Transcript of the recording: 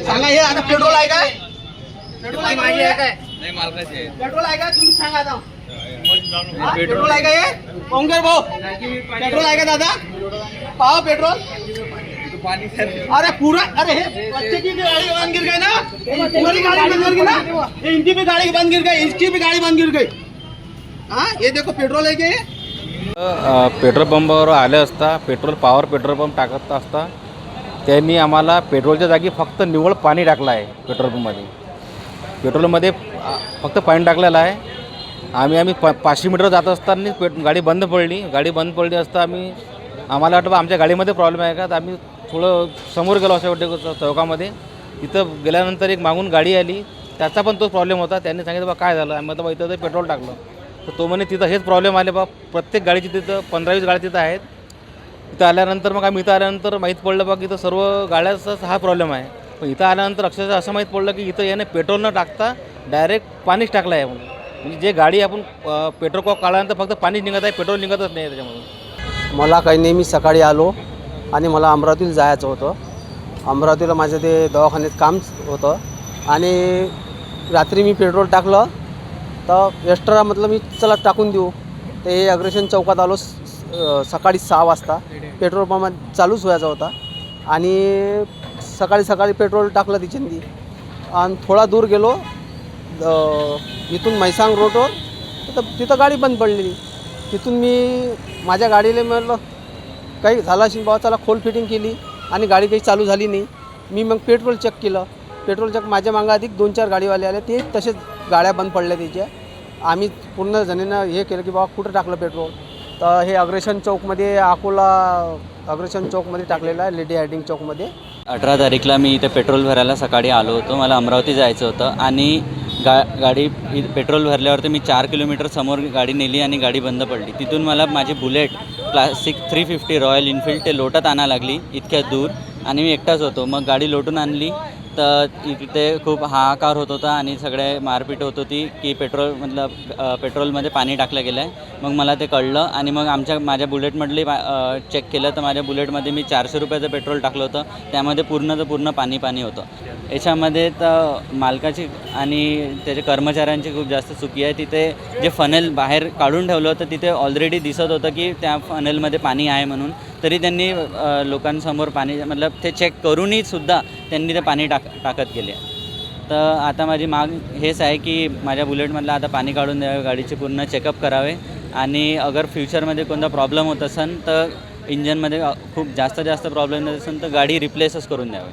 सांगा हे आता पेट्रोल आहे काय? पेट्रोल आहे काय? नाही मालकाचे पेट्रोल आहे का तुम्ही सांगा आता. पेट्रोल आहे का हे? ओंकार भाऊ पेट्रोल आहे का दादा? पाहा पेट्रोल. पाणी सर अरे पूरा अरे हे बच्चे की गाड़ी बंद गिर गई ना, तुम्हारी गाड़ी बंद गिर गई ना, ये इनकी भी गाड़ी बंद गिर गई, इसकी भी गाड़ी बंद गिर गई. हाँ ये देखो पेट्रोल है क्या ये? पेट्रोल पंपावर आले असता पेट्रोल पेट्रोल पंप टाकत असता त्यांनी आम्हाला पेट्रोलच्या जागी फक्त निव्वळ पाणी टाकलं आहे. पेट्रोल पंपमध्ये पेट्रोलमध्ये फक्त पाणी टाकलेलं आहे. आम्ही 500 मीटर जात असताना गाडी बंद पडली असता आम्हाला वाटतं आमच्या गाडीमध्ये प्रॉब्लेम आहे का, तर आम्ही थोडं समोर गेलो असं वाटतं चौकामध्ये. तिथं गेल्यानंतर एक मागून गाडी आली, त्याचा पण तोच प्रॉब्लेम होता. त्यांनी सांगितलं बा काय झालं, आम्ही म्हटलं बा इथं तर पेट्रोल टाकलं. तर तो म्हणे तिथं हेच प्रॉब्लेम आले बा, प्रत्येक गाडीची तिथं 15-20 गाड्या तिथं आहेत. इथं आल्यानंतर मग आम्ही इथं आल्यानंतर माहीत पडलं बा की इथं सर्व गाड्याचाच हा प्रॉब्लेम आहे. पण इथं आल्यानंतर अक्षरशः असं माहीत पडलं की इथं याने पेट्रोल न टाकता डायरेक्ट पाणीच टाकलं आहे. म्हणजे जे गाडी आपण पेट्रोल कॉक काढल्यानंतर फक्त पाणीच निघत आहे, पेट्रोल निघतच नाही त्याच्यामधून. मला काही नाही, मी सकाळी आलो आणि मला अमरावतीला जायचं होतं. अमरावतीला माझं ते दवाखान्यात काम होतं आणि रात्री मी पेट्रोल टाकलं तर एक्स्ट्रा म्हटलं मी चला टाकून देऊ. तर हे अग्रेशन चौकात आलो सकाळी 6 वाजता. पेट्रोल पंप चालूच व्हायचा होता आणि सकाळी पेट्रोल टाकलं तिच्यानी आणि थोडा दूर गेलो इथून म्हैसांग रोडवर, तर तिथं गाडी बंद पडलेली. तिथून मी माझ्या गाडीला म्हटलं काही झालं असेल बाबा, चला खोल फिटिंग केली आणि गाडी काही चालू झाली नाही. मी मग पेट्रोल चेक केलं. पेट्रोल चेक माझ्या मागं अधिक 2-4 गाडीवाले आले, ते तसेच गाड्या बंद पडल्या त्याच्या. आम्ही पूर्ण जणींना हे केलं की बाबा कुठं टाकलं पेट्रोल, तर हे अग्रेशन चौकमध्ये अकोला अग्रेशन चौकमध्ये टाकलेलं आहे, लेडी हायडिंग चौकमध्ये. 18 तारीखला मी इथे पेट्रोल भरायला सकाळी आलो होतो. मला अमरावती जायचं होतं आणि गाडी पेट्रोल भरल्यावरती मी 4 किलोमीटर समोर गाडी नेली आणि गाडी बंद पडली. तिथून मला माझी बुलेट क्लासिक 350 रॉयल इनफिल्ड ते लोटत आणायला लागली इतक्या दूर आणि मी एकटाच होतो. मग गाडी लोटून आणली तर इथे खूप हाहाकार होत होता आणि सगळे मारपीट होत होती की पेट्रोलमध्ये पाणी टाकलं गेलं आहे. मग मला ते कळलं आणि मग माझ्या बुलेटमधली चेक केलं तर माझ्या बुलेटमध्ये मी 400 रुपयाचं पेट्रोल टाकलं होतं. त्यामध्ये पूर्ण पाणी होतं. याच्यामध्ये तर मालकाची आणि त्याच्या कर्मचाऱ्यांची खूप जास्त चुकी आहे. तिथे जे फनेल बाहेर काढून ठेवलं होतं तिथे ऑलरेडी दिसत होतं की त्या फनेलमध्ये पाणी आहे म्हणून, तरी त्यांनी लोकांसमोर पाणी ते चेक करूनही सुद्धा त्यांनी ते पाणी टाकत गेले. तर आता माझी माग हेच आहे की माझ्या बुलेटमधलं आता पाणी काढून द्यावे, गाडीचे पूर्ण चेकअप करावे आणि अगर फ्युचरमध्ये कोणता प्रॉब्लेम होत असेल तर इंजनमध्ये खूप जास्त प्रॉब्लेम येत असेल तर गाडी रिप्लेसच करून द्यावी.